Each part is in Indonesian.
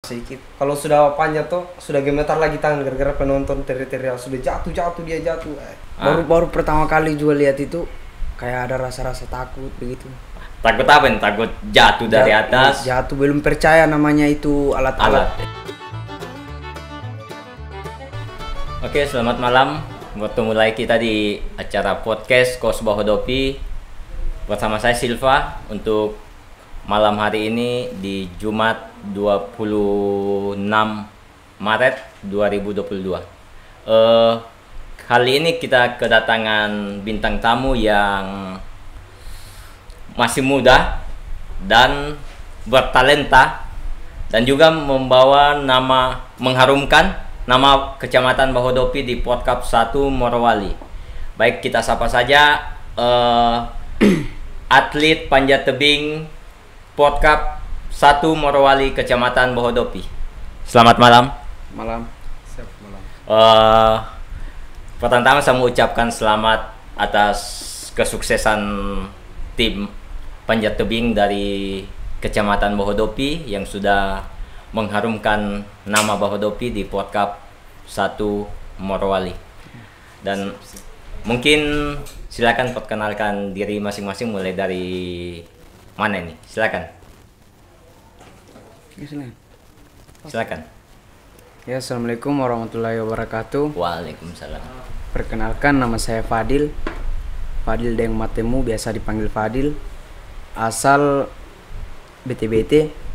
sedikit. Kalau sudah panjat tuh sudah gemetar lagi tangan gara-gara penonton teriak-teriak sudah jatuh dia jatuh. Baru pertama kali juga lihat itu kayak ada rasa-rasa takut begitu. Takut apa nih? Takut jatuh dari atas? Jatuh, belum percaya namanya itu alat-alat. Oke, selamat malam. Bertemu lagi kita di acara podcast Kos Bahodopi bersama saya Silva untuk malam hari ini di Jumat 26 Maret 2022. Kali ini kita kedatangan bintang tamu yang masih muda dan bertalenta dan juga membawa mengharumkan nama Kecamatan Bahodopi di Porkap 1 Morowali. Baik, kita sapa saja atlet panjat tebing Porkap 1 Morowali Kecamatan Bahodopi. Selamat malam. Malam. Siap malam. Pertama saya mau ucapkan selamat atas kesuksesan tim panjat tebing dari Kecamatan Bahodopi yang sudah mengharumkan nama Bahodopi di Porkap 1 Morowali. Dan mungkin silakan perkenalkan diri masing-masing, mulai dari mana ini? Silakan. Silakan. Ya, assalamualaikum warahmatullahi wabarakatuh. Waalaikumsalam. Perkenalkan, nama saya Fadil Deng Matemu, biasa dipanggil Fadil. Asal BTBT.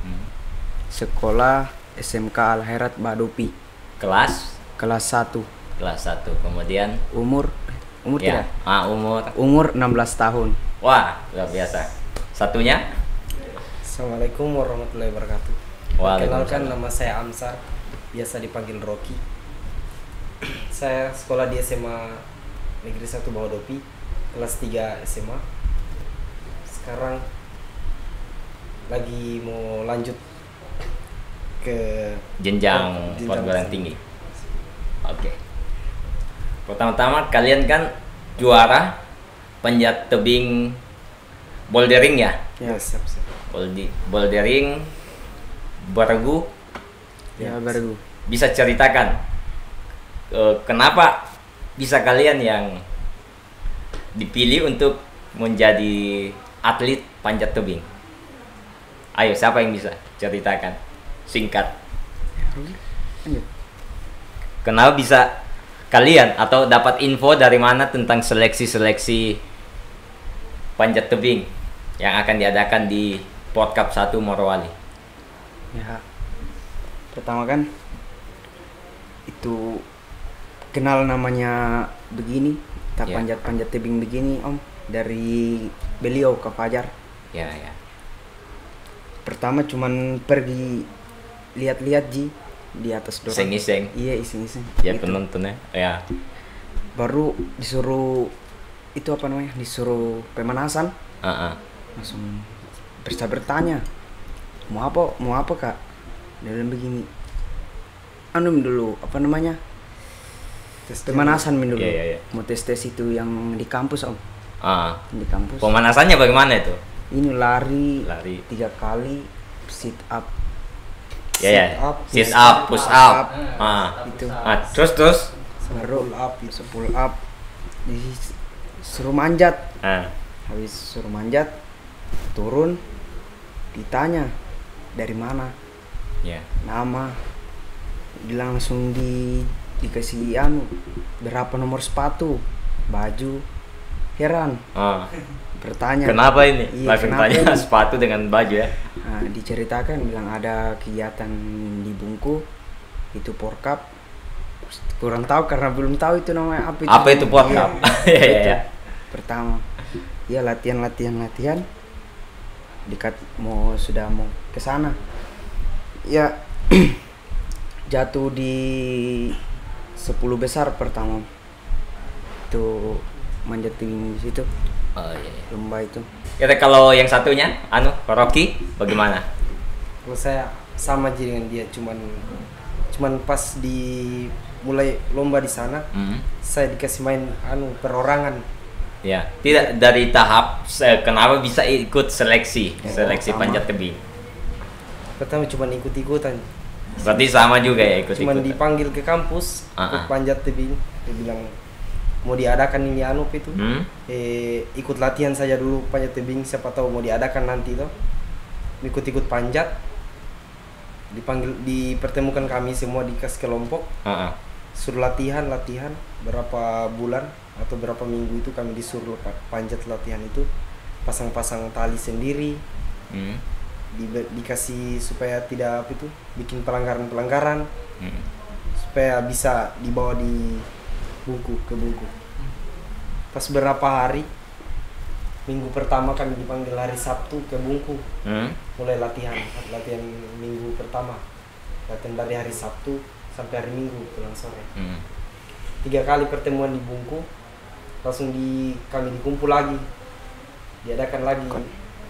Sekolah SMK Al Khairat Bahodopi. Kelas 1. Kelas 1. Kemudian Umur ya. tidak? Umur 16 tahun. Wah, luar biasa. Satunya? Assalamualaikum warahmatullahi wabarakatuh. Perkenalkan, nama saya Amsar, biasa dipanggil Rocky. Saya sekolah di SMA Negeri 1 Bahodopi, kelas 3 SMA. Sekarang lagi mau lanjut ke jenjang perguruan tinggi. Oke. Pertama-tama kalian kan juara panjat tebing bouldering ya? Ya, siap. Bouldering Bergu. Ya, Bergu. Bisa ceritakan kenapa bisa kalian yang dipilih untuk menjadi atlet panjat tebing? Ayo, siapa yang bisa ceritakan? Singkat. Kenapa bisa kalian, atau dapat info dari mana tentang seleksi panjat tebing yang akan diadakan di Porkap 1 Morowali? Ya, pertama kan itu kenal namanya begini, tak Ya. panjat tebing begini Om, dari beliau Kak Fajar. Ya. Pertama cuman pergi lihat-lihat di atas dorong. Iseng-iseng. Iya, iseng-iseng. Ya, Gitu. penontonnya. Ya. Baru disuruh itu apa namanya? Disuruh pemanasan. Langsung bertanya, mau apa Kak? Dia bilang begini, dulu apa namanya, pemanasan dulu. Iya. Mau tes itu yang di kampus Om. Di kampus. Pemanasannya bagaimana itu? Ini lari 3 Lari. kali, sit up. Ya. Sit Sit up, push up. Itu. Terus. Baru pull up. Disuruh manjat. Habis suruh manjat, turun, ditanya dari mana, Ya. nama, bilang langsung dikasih berapa nomor sepatu, baju. Heran, bertanya Kenapa ini? Iya, Langsung kenapa tanya ini? sepatu dengan baju ya. Nah, diceritakan, bilang ada kegiatan di Bungku, itu Porkap. Kurang tahu karena belum tahu itu namanya apa itu. Apa itu Porkap? Iya. Pertama, ya latihan. Sudah mau ke sana. Ya jatuh di 10 besar pertama. Itu manjat tebing di situ. Iya. Lomba itu. Ya, kalau yang satunya, Rocky, bagaimana? Kalau saya sama aja dengan dia, cuman pas di mulai lomba di sana, saya dikasih main perorangan. Ya, tidak dari tahap kenapa bisa ikut seleksi panjat tebing? Pertama cuma ikut-ikutan, Berarti sama juga ya ikut-ikut. Cuman dipanggil ke kampus ikut panjat tebing. Dia bilang mau diadakan ini itu. Ikut latihan saja dulu panjat tebing, siapa tahu mau diadakan nanti toh. Ikut-ikut panjat. Dipertemukan kami semua dikasih kelompok. Suruh latihan berapa bulan atau berapa minggu itu kami disuruh panjat latihan itu, pasang-pasang tali sendiri. Dikasih supaya tidak bikin pelanggaran supaya bisa dibawa di ke bungku. Pas berapa hari, minggu pertama kami dipanggil hari Sabtu ke bungku. Mulai latihan minggu pertama, latihan dari hari Sabtu sampai hari Minggu pulang sore. 3 kali pertemuan di bungku, langsung kami dikumpul lagi, diadakan lagi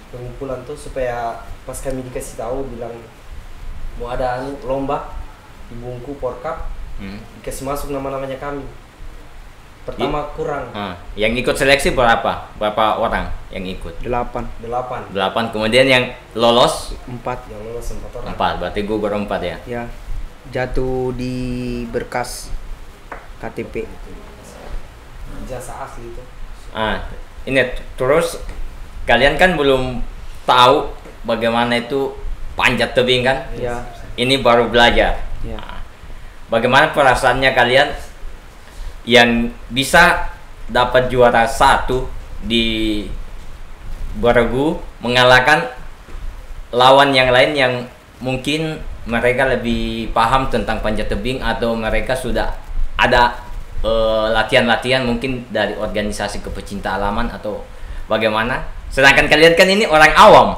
pengumpulan tuh supaya pas kami dikasih tahu bilang mau ada lomba di bungku Porkap, dikasih masuk nama-namanya kami. Pertama kurang. Yang ikut seleksi berapa orang yang ikut? 8. 8. Kemudian yang lolos 4. Yang lolos 4 orang. 4. Berarti gugur 4 ya? Ya. Jatuh di berkas KTP. Jasa asli itu. Ini terus kalian kan belum tahu bagaimana itu panjat tebing kan? Ya. Ini baru belajar. Ya. Bagaimana perasaannya kalian yang bisa dapat juara 1 di Bergu, mengalahkan lawan yang lain yang mungkin mereka lebih paham tentang panjat tebing atau mereka sudah ada latihan-latihan mungkin dari organisasi pecinta alaman atau bagaimana? Sedangkan kalian kan ini orang awam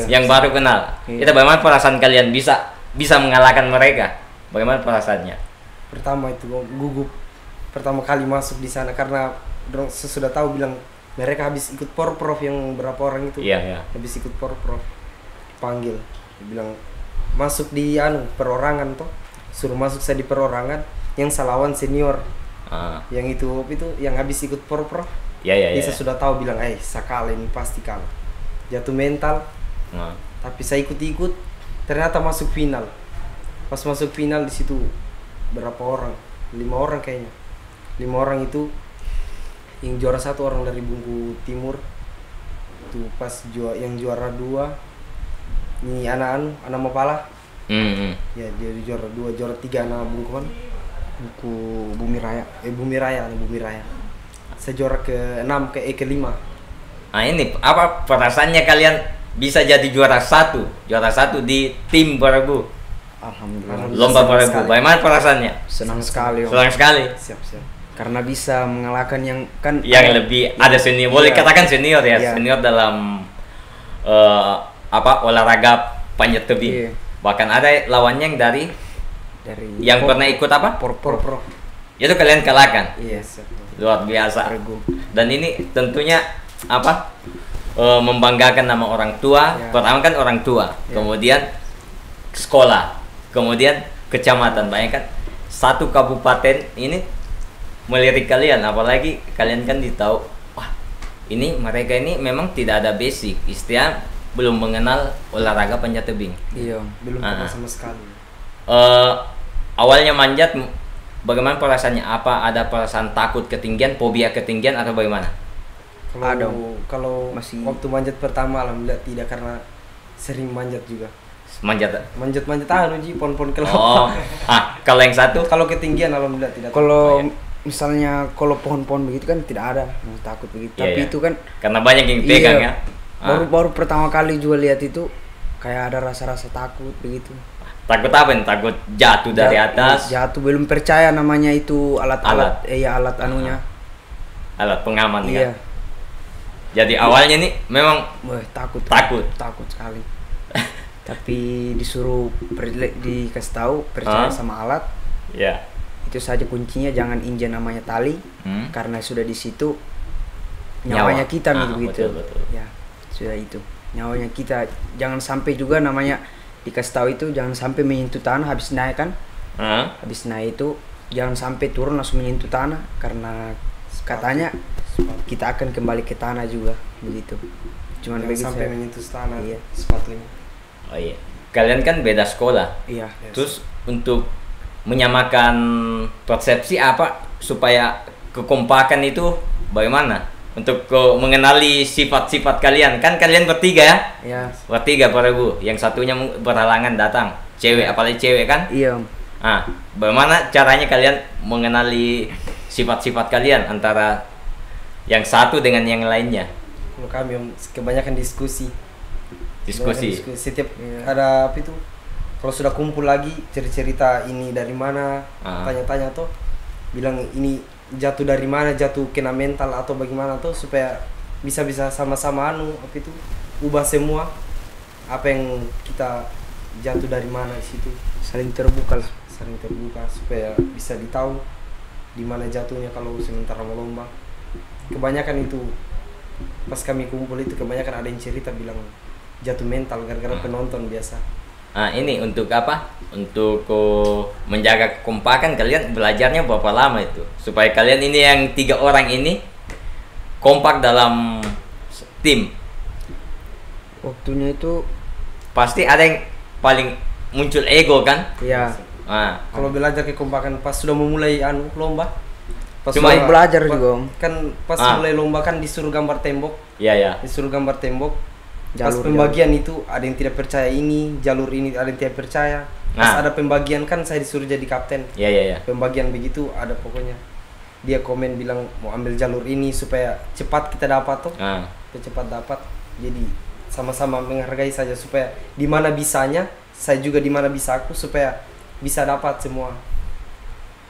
yang baru kenal. Itu bagaimana perasaan kalian bisa mengalahkan mereka? Bagaimana perasaannya? Pertama itu gugup. Pertama kali masuk di sana karena sesudah tahu bilang mereka habis ikut porprov yang berapa orang itu. Iya. Habis ikut porprov. Panggil. Dia bilang masuk di perorangan toh. Suruh masuk saya di perorangan yang salawan senior. Yang itu yang habis ikut porprov. Iya. Saya sudah tahu bilang, sakal ini pasti kalah. Jatuh mental. Tapi saya ikut-ikut, ternyata masuk final. Pas masuk final di situ berapa orang? 5 orang kayaknya. 5 orang itu yang juara 1 orang dari Bungku Timur. Itu pas yang juara 2 ini anak Mapala. Ya dia juara 2, juara 3 anak Bungkuan. Bungku Bumi Raya. Bumi Raya. Saya juara ke-6 ke-5. Ini apa perasaannya kalian bisa jadi juara 1 di tim Bergu? Alhamdulillah. Lomba Bergu. Bagaimana perasaannya? Senang sekali. Senang sekali. Siap. Karena bisa mengalahkan yang lebih ada senior. Boleh katakan senior ya. Iya. Senior dalam olahraga panjat tebing. Bahkan ada lawannya yang dari yang pernah ikut apa? Porprov. Itu kalian kalahkan. Iya, siap. Luar biasa. Dan ini tentunya membanggakan nama orang tua. Pertama kan orang tua, kemudian sekolah, kemudian kecamatan. Bayangkan satu kabupaten ini melirik kalian, apalagi kalian kan ditahu, wah ini mereka ini memang tidak ada basic, istilah belum mengenal olahraga panjat tebing. Iya, belum pernah sama sekali. Awalnya manjat, bagaimana perasaannya? Apa ada perasaan takut ketinggian, fobia ketinggian atau bagaimana? Kalau masih waktu manjat pertama alhamdulillah tidak, karena sering manjat juga. Manjat pohon-pohon kelapa. Kalau yang satu? Kalau ketinggian alhamdulillah tidak. Kalau misalnya pohon-pohon begitu kan tidak ada takut begitu. Tapi itu kan karena banyak yang pegang ya. Baru pertama kali juga lihat itu kayak ada rasa-rasa takut begitu. Takut apa nih? Takut jatuh dari atas? Jatuh, belum percaya namanya itu alat-alat. Alat anunya. Alat pengaman ya. Jadi awalnya nih memang takut sekali. Tapi disuruh dikasih tahu percaya sama alat. Iya. Itu saja kuncinya, jangan injak namanya tali. Karena sudah di situ nyawanya kita gitu. Betul. Ya, sudah itu. Nyawanya kita, jangan sampai juga namanya dikasih tahu itu jangan sampai menyentuh tanah habis naik kan. Habis naik itu jangan sampai turun langsung menyentuh tanah, karena katanya kita akan kembali ke tanah juga begitu. Cuman sampai menyentuh tanah. Iya. Sepatunya. Oh iya. kalian kan beda sekolah. Iya. Terus untuk menyamakan persepsi apa supaya kekompakan itu bagaimana? Untuk mengenali sifat-sifat kalian. Kan kalian bertiga ya? Iya. Bertiga para Bu. Yang satunya berhalangan datang. Cewek, apalagi cewek kan? Iya. Ah, bagaimana caranya kalian mengenali sifat-sifat kalian antara yang satu dengan yang lainnya? Kalau kami kebanyakan diskusi. Diskusi. Setiap ada apa itu, kalau sudah kumpul lagi cerita ini dari mana, tanya-tanya tuh, bilang ini jatuh dari mana, jatuh kena mental atau bagaimana tuh, supaya bisa sama-sama apa itu, ubah semua apa yang kita jatuh dari mana di situ. Saling terbuka lah. Saling terbuka supaya bisa ditahu di mana jatuhnya kalau sementara mau lomba. Kebanyakan itu pas kami kumpul itu kebanyakan ada yang cerita bilang jatuh mental gara-gara penonton biasa. Ini untuk apa? Untuk menjaga kekompakan kalian belajarnya berapa lama itu? Supaya kalian ini yang 3 orang ini kompak dalam tim. Waktunya itu pasti ada yang paling muncul ego kan? iya. Kalau belajar kekompakan pas sudah memulai lomba. Pas Cuma belajar juga Om. Kan pas mulai lomba kan disuruh gambar tembok. Iya. Disuruh gambar tembok. Pas Jalur, pembagian itu ada yang tidak percaya ini, jalur ini ada yang tidak percaya. Pas ada pembagian kan saya disuruh jadi kapten. Iya. Pembagian begitu ada pokoknya. Dia komen bilang mau ambil jalur ini supaya cepat kita dapat tuh. Cepat dapat. Jadi sama-sama menghargai saja supaya di mana bisanya, saya juga di mana bisa aku supaya bisa dapat semua.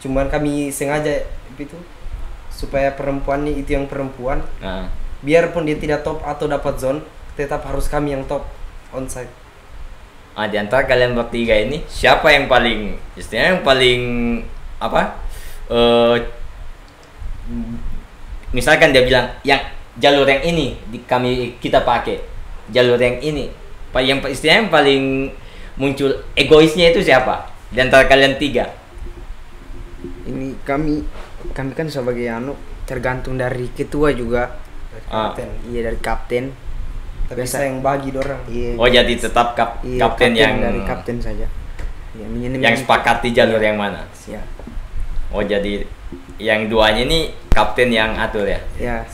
Cuman kami sengaja itu supaya perempuannya itu yang perempuan. Biarpun dia tidak top atau dapat zone, tetap harus kami yang top onside. Di antara kalian bertiga ini siapa yang paling istilahnya yang paling apa? Misalkan dia bilang yang jalur yang ini kita pakai, jalur yang ini. Yang istilahnya yang paling muncul egoisnya itu siapa? Di antara kalian 3. Ini kami kan sebagai tergantung dari ketua juga. Iya, dari kapten. Tapi saya yang bagi dorang. Iya. Oh, jadi tetap kapten yang dari kapten saja. Ya, yang sepakati jalur yang mana? Siap. Oh, jadi yang duanya ini kapten yang atur ya? Ya.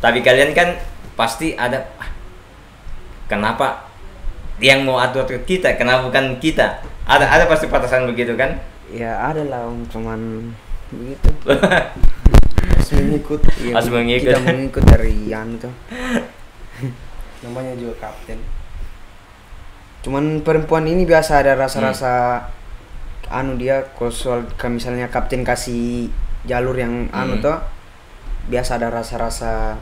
Tapi kalian kan pasti ada kenapa dia yang mau atur ke kita, kenapa bukan kita? Ada pasti batasan begitu kan? Ya, ada lah cuman begitu. Harus mengikut. Iya, kita mengikut dari tuh. Namanya juga kapten. Cuman perempuan ini biasa ada rasa-rasa dia kalau soal misalnya kapten kasih jalur yang tuh biasa ada rasa-rasa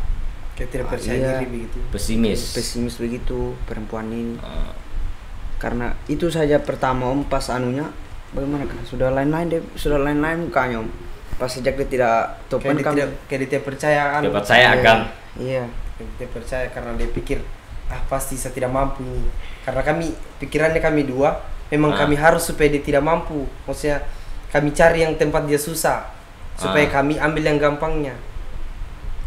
kayak tidak percaya diri begitu. Pesimis begitu perempuan ini. Karena itu saja pertama Om pas bagaimana kan sudah lain-lain mukanya Om. Pas sejak dia tidak topan kayak dia tidak percaya Dia percaya akan. Iya. Dia percaya karena dia pikir pasti saya tidak mampu ini. Karena pikirannya kami 2 memang kami harus supaya dia tidak mampu. Maksudnya kami cari yang tempat dia susah supaya kami ambil yang gampangnya.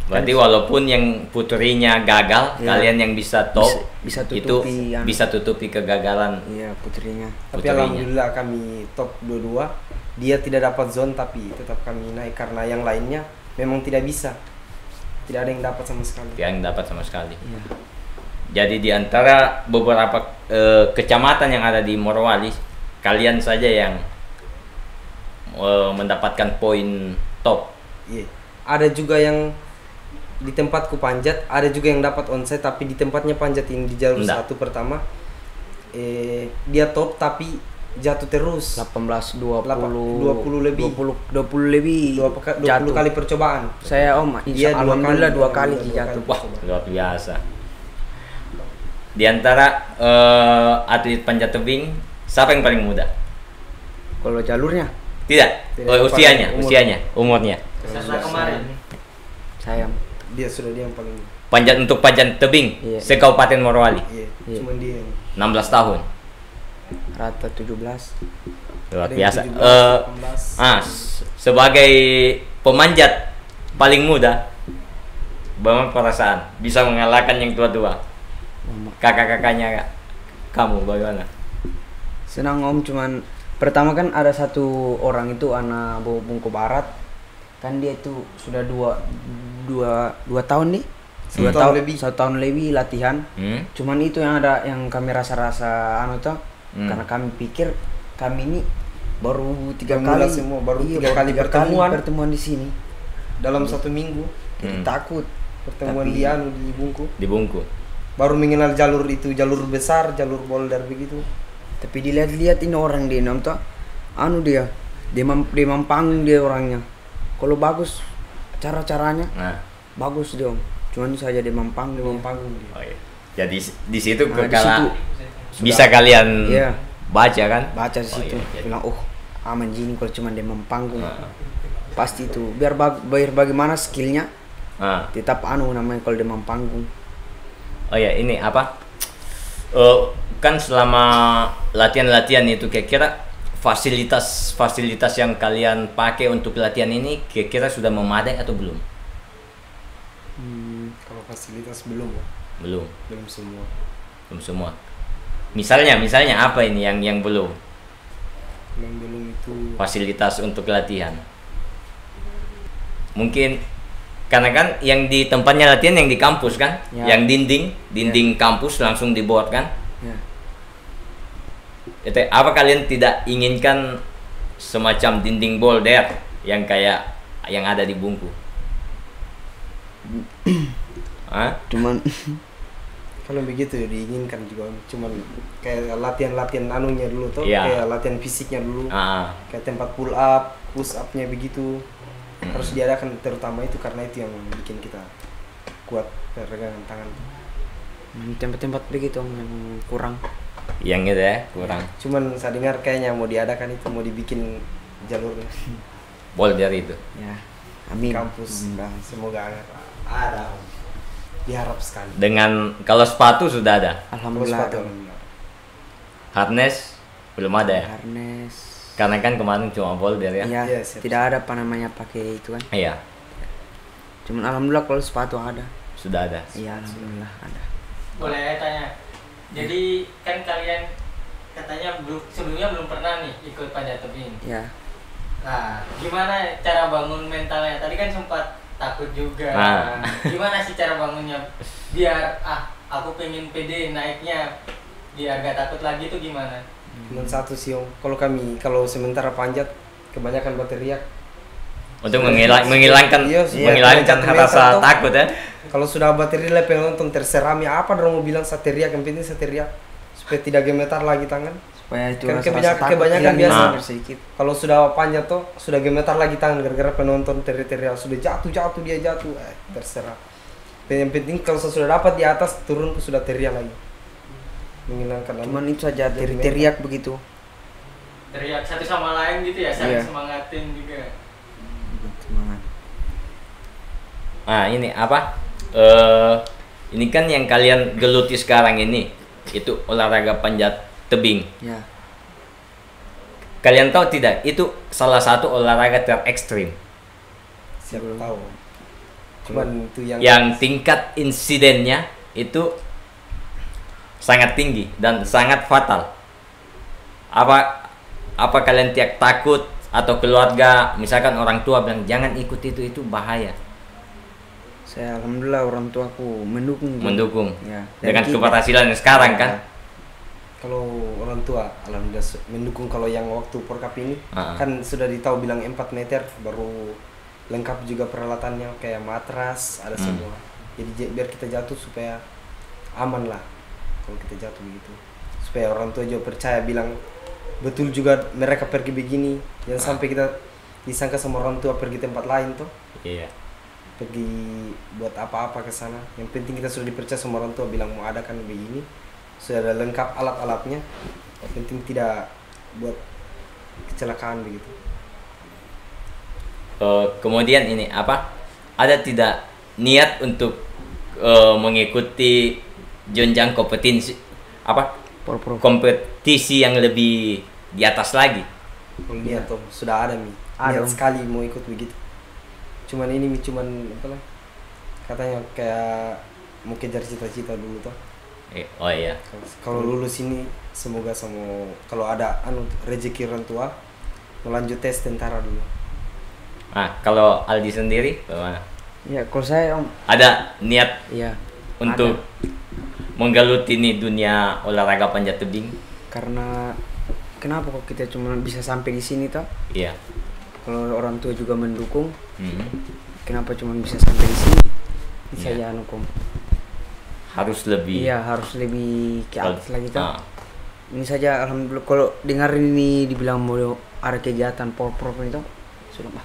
Berarti walaupun yang putrinya gagal, kalian yang bisa top bisa tutupi itu bisa tutupi kegagalan. Iya, putrinya. Tapi alhamdulillah kami top 2-2. Dia tidak dapat zone tapi tetap kami naik karena yang lainnya memang tidak bisa. Tidak ada yang dapat sama sekali. Tidak ada yang dapat sama sekali. Iya. Jadi di antara beberapa kecamatan yang ada di Morowali, kalian saja yang mendapatkan poin top. Iya. Ada juga yang di tempatku panjat, ada juga yang dapat onside tapi di tempatnya panjat ini di jalur 1 pertama dia top tapi jatuh terus 20 lebih 20 kali percobaan. Saya alhamdulillah 2 kali jatuh. Wah, luar biasa. Di antara atlet panjat tebing siapa yang paling muda? Kalau jalurnya? Tidak. Umurnya. Karena kemarin Saya dia yang paling untuk panjat tebing se-Kabupaten Morowali. Iya. Cuma dia 16 tahun. Rata 17. Luar biasa. Sebagai pemanjat paling muda, bagaimana perasaan bisa mengalahkan yang tua-tua? Kakak-kakaknya kamu bagaimana? Senang Om, cuman pertama kan ada satu orang itu anak Bungku Barat, kan dia itu sudah dua tahun nih, 1 tahun lebih latihan. Cuman itu yang ada yang kami rasa anu tuh, karena kami pikir kami ini baru 3 kali semua, baru iya, 3 kali pertemuan di sini dalam 1 minggu. Jadi takut Pertemuan Tapi- di anu di Bungku. Di Bungku. Baru mengenal jalur itu, jalur besar, jalur boulder begitu. tapi dilihat-lihat ini orang dia nom tuh anu dia panggung dia orangnya. Kalau bagus cara-caranya Nah, bagus dia Om, cuman saja dia panggung. Panggung dia. oh iya. Jadi di situ Nah, di kalau situ bisa kalian Iya. baca kan? Baca di Oh, situ iya. bilang aman Jini kalau cuma dia panggung. Nah. Pasti itu biar bagaimana skillnya Ah. tetap anu namanya kalau dia panggung. Oh ya, ini apa? Kan selama latihan-latihan itu kira-kira fasilitas yang kalian pakai untuk latihan ini kira-kira sudah memadai atau belum? Kalau fasilitas belum, ya. Belum, Belum semua. belum semua. Misalnya apa ini yang belum? Yang belum itu Fasilitas untuk latihan. Mungkin karena kan yang di tempatnya latihan yang di kampus kan, Ya. yang dinding kampus langsung dibuat kan. Ya. Itu apa kalian tidak inginkan semacam dinding boulder yang kayak yang ada di Bungku? Hah? Cuman kalau begitu ya diinginkan juga, cuman kayak latihan anunya dulu tuh, Iya. kayak latihan fisiknya dulu, Ah, kayak tempat pull up, push upnya begitu harus diadakan, terutama itu karena itu yang bikin kita kuat peregangan tangan. tempat-tempat begitu Om, yang kurang. yang itu ya kurang Cuman saya dengar kayaknya mau diadakan itu, mau dibikin jalurnya boulder itu. Ya. Amin. kampus. Mudah. Semoga ada, diharap sekali. Dengan kalau sepatu sudah ada, Kalau Alhamdulillah. sepatu, Om. alhamdulillah. harness belum ada ya? Harness. Karena kan kemarin cuma boulder ya. Iya, Iya, siap. tidak ada apa namanya pakai itu kan. Iya, Cuman alhamdulillah kalau sepatu ada. sudah ada. Iya, alhamdulillah ada. Boleh tanya. Jadi kan kalian katanya sebelumnya belum pernah nih ikut panjat tebing. Ya. Nah, gimana cara bangun mentalnya? Tadi kan sempat takut juga. Nah. Gimana sih cara bangunnya biar aku pengen pede naiknya biar gak takut lagi tuh gimana? Cuman satu sih Om, kalau sementara panjat kebanyakan berteriak. Untuk menghilangkan Iya, menghilangkan iya, rasa iya. takut ya. Kalau sudah baterai lah penonton terserah apa dong mau bilang saya teriak, yang penting saya teriak supaya tidak gemetar lagi tangan. Supaya itu Kan rasa takut kebanyakan hilang biasa. sedikit. Kalau sudah panjat tuh sudah gemetar lagi tangan gara-gara penonton teriak, sudah jatuh dia jatuh, terserah. Yang penting kalau saya sudah dapat di atas turun sudah teriak lagi. Menghilangkan Cuman itu saja teriak begitu. Teriak satu sama lain gitu ya, saling Iya. semangatin juga. Semangat. Nah, ini apa? Ini kan yang kalian geluti sekarang ini itu olahraga panjat tebing. Ya. Kalian tahu tidak? Itu salah satu olahraga terekstrim siapa tahu. Cuman itu yang tingkat insidennya itu sangat tinggi dan sangat fatal. Apa kalian tiap takut atau keluarga, misalkan orang tua bilang jangan ikut itu bahaya. Saya alhamdulillah orang tuaku mendukung. Mendukung. Ya. Dengan Dan kita- keberhasilan yang sekarang kan. kalau orang tua alhamdulillah mendukung. Kalau yang waktu Porkap ini Ah. kan sudah ditahu bilang 4 meter, baru lengkap juga peralatannya kayak matras ada semua. Jadi biar kita jatuh supaya aman lah kalau kita jatuh begitu, supaya orang tua juga percaya bilang betul juga mereka pergi begini, jangan sampai kita disangka sama orang tua pergi tempat lain tuh, Iya. pergi buat apa-apa ke sana. Yang penting kita sudah dipercaya sama orang tua bilang mau ada kan begini, sudah ada lengkap alat-alatnya. Yang penting tidak buat kecelakaan begitu. Kemudian ini apa? Ada tidak niat untuk mengikuti jenjang kompetisi Pro. kompetisi yang lebih di atas lagi? Kalau lihat tuh sudah ada nih, Ada, niat Om. sekali mau ikut begitu. Cuman apa lah? Katanya kayak mau kejar cita-cita dulu tuh. Oh iya. Kalau lulus ini semoga kalau ada rezeki orang tua melanjut tes tentara dulu. Nah, kalau Aldi sendiri bagaimana? Ya, kalau saya Om, Ada niat ya untuk menggeluti nih dunia olahraga panjat tebing? karena kenapa kok kita cuma bisa sampai di sini toh? Iya. Kalau orang tua juga mendukung, Hmm. kenapa cuma bisa sampai di sini? Iya. Saya anu Kom. Harus lebih. Iya, harus lebih ke atas lagi toh. Ah. Ini saja alhamdulillah kalau dengar ini dibilang mau ada kegiatan por-por itu sudah mah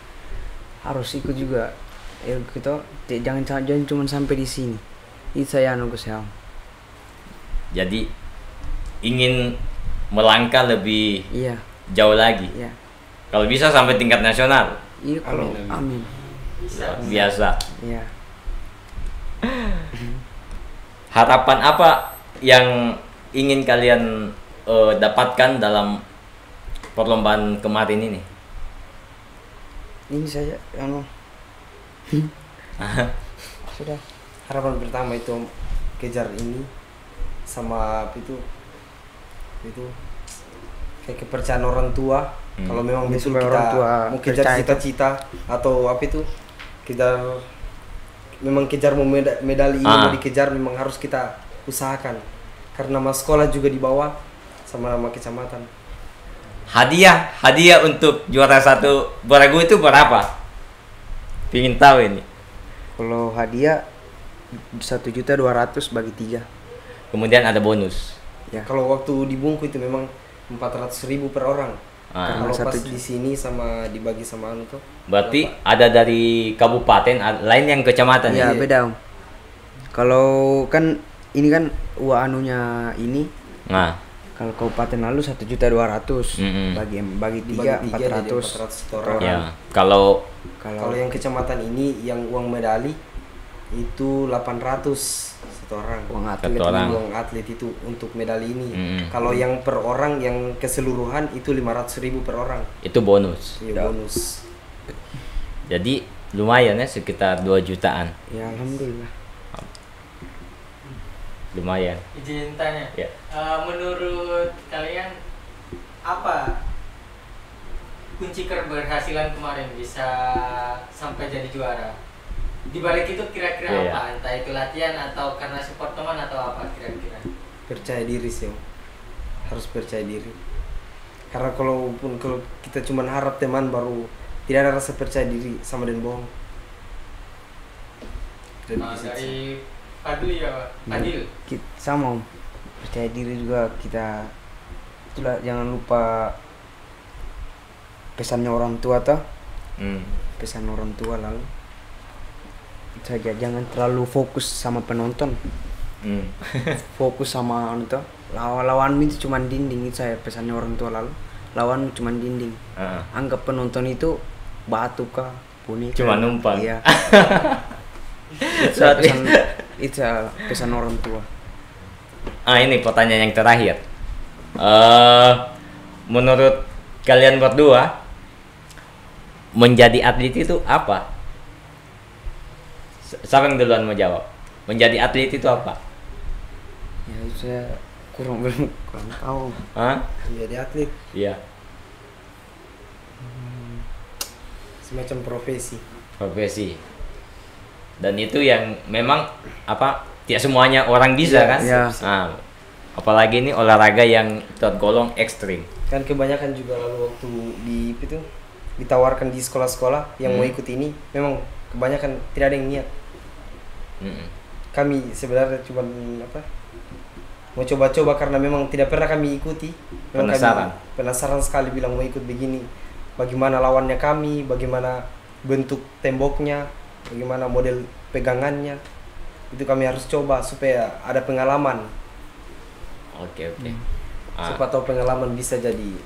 harus ikut juga. Ya gitu, jangan cuma sampai di sini. Itu saya anu saya. Jadi ingin melangkah lebih Iya, jauh lagi. iya. Kalau bisa sampai tingkat nasional. Iya kalau amin. Bisa. Biasa. Iya. Harapan apa yang ingin kalian dapatkan dalam perlombaan kemarin ini? Ini saja anu. Sudah. Harapan pertama itu kejar ini sama itu kayak kepercayaan orang tua. Kalau memang betul Supaya kita orang tua mau kejar percaya. cita-cita atau kejar mau medali ini mau dikejar, memang harus kita usahakan karena nama sekolah juga dibawa sama nama kecamatan. Hadiah untuk juara 1 Boragu itu berapa? Pingin tahu ini. Kalau hadiah 1.200.000 bagi 3. Kemudian ada bonus. Ya. Kalau waktu di Bungku itu memang 400.000 per orang. Kalau Karena pas 1 di sini sama dibagi sama anu tuh. Berarti ada dari kabupaten, lain yang kecamatan Ya ya? beda Om. Kalau kan ini kan anunya ini. Nah, Kalau kabupaten lalu 1.200.000 bagi 3 Dibagi 3 jadi 400 400 orang. ya. Kalau Kalau yang kecamatan ini yang uang medali itu 800 satu orang. uang atlet. Satu orang. Uang atlet itu untuk medali ini. Mm-mm. Kalau yang per orang yang keseluruhan itu 500.000 per orang. itu bonus. Iya bonus. Jadi lumayan ya, sekitar 2 jutaan. Ya alhamdulillah. Lumayan. Izin tanya. Ya. Menurut kalian apa kunci keberhasilan kemarin bisa sampai jadi juara? Di balik itu kira-kira Iya. apa? Entah itu latihan atau karena support teman atau apa kira-kira? Percaya diri sih Om. Harus percaya diri. Karena kalau kita cuma harap teman baru tidak ada rasa percaya diri sama dan bohong. Dari Fadli ya Pak? Fadil. Sama Om. Percaya diri juga kita. Itulah jangan lupa pesannya orang tua toh. Pesan orang tua lalu. Itu saja, jangan terlalu fokus sama penonton. Fokus sama anu toh. Lawan itu cuma dinding, itu saya pesannya orang tua lalu. Lawan cuma dinding. Anggap penonton itu batu kah, boneka. Cuma numpang. Iya. Itu pesan orang tua. Ini pertanyaan yang terakhir. Menurut kalian berdua, menjadi atlet itu apa? Siapa yang duluan mau jawab? Menjadi atlet itu apa? Ya itu saya kurang tahu. Jadi atlet Iya, semacam profesi. profesi. Dan itu yang memang tidak semuanya orang bisa kan? Iya. Apalagi ini olahraga yang tergolong ekstrim. Kan kebanyakan juga lalu waktu ditawarkan di sekolah-sekolah yang mau ikut ini, memang kebanyakan tidak ada yang niat. Kami sebenarnya cuma mau coba-coba karena memang tidak pernah kami ikuti. Memang Penasaran. kami penasaran sekali bilang mau ikut begini. Bagaimana lawannya kami, bagaimana bentuk temboknya, bagaimana model pegangannya. Itu kami harus coba supaya ada pengalaman. Oke. Siapa tahu pengalaman bisa jadi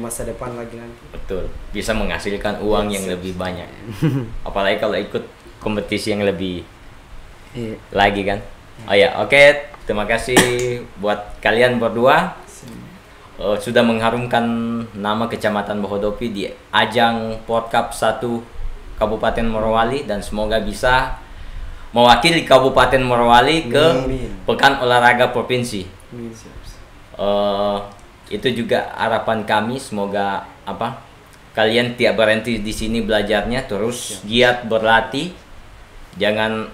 masa depan lagi nanti. Betul, bisa menghasilkan uang yang lebih banyak. Apalagi kalau ikut kompetisi yang lebih lagi kan. Oke. Terima kasih buat kalian berdua sudah mengharumkan nama Kecamatan Bohodopi di ajang Porcup 1 Kabupaten Morowali, dan semoga bisa mewakili Kabupaten Morowali ke Pekan Olahraga Provinsi. Itu juga harapan kami, semoga kalian tiap berhenti di sini belajarnya, terus giat berlatih, jangan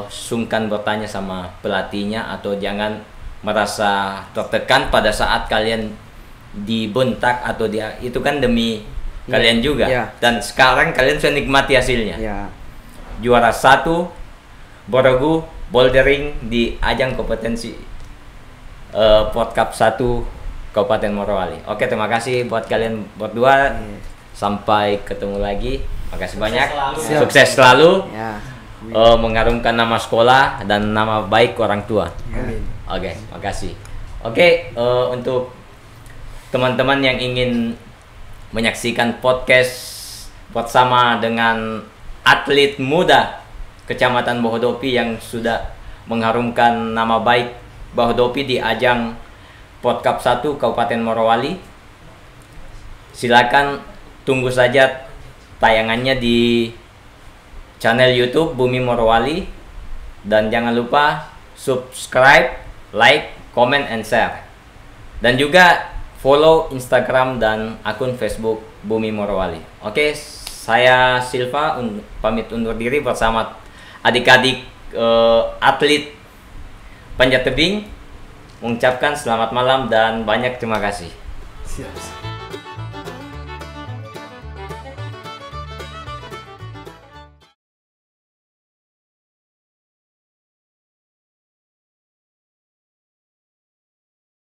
sungkan bertanya sama pelatihnya, atau jangan merasa tertekan pada saat kalian dibentak atau itu kan demi kalian juga. Dan sekarang kalian sudah nikmati hasilnya. Juara 1 Borogu bouldering di ajang kompetensi Port Cup 1 Kabupaten Morowali. Oke, terima kasih buat kalian berdua. Sampai ketemu lagi. Makasih banyak. Sukses selalu. Mengharumkan nama sekolah dan nama baik orang tua. Oke, makasih. Oke, untuk teman-teman yang ingin menyaksikan podcast bersama dengan atlet muda Kecamatan Bohodopi yang sudah mengharumkan nama baik Bohodopi di ajang Port Cup 1 Kabupaten Morowali, silakan tunggu saja tayangannya di channel YouTube Bumi Morowali, dan jangan lupa subscribe, like, comment, and share, dan juga follow Instagram dan akun Facebook Bumi Morowali. Oke, saya Silva pamit undur diri bersama adik-adik atlet panjat tebing, mengucapkan selamat malam dan banyak terima kasih. Siap.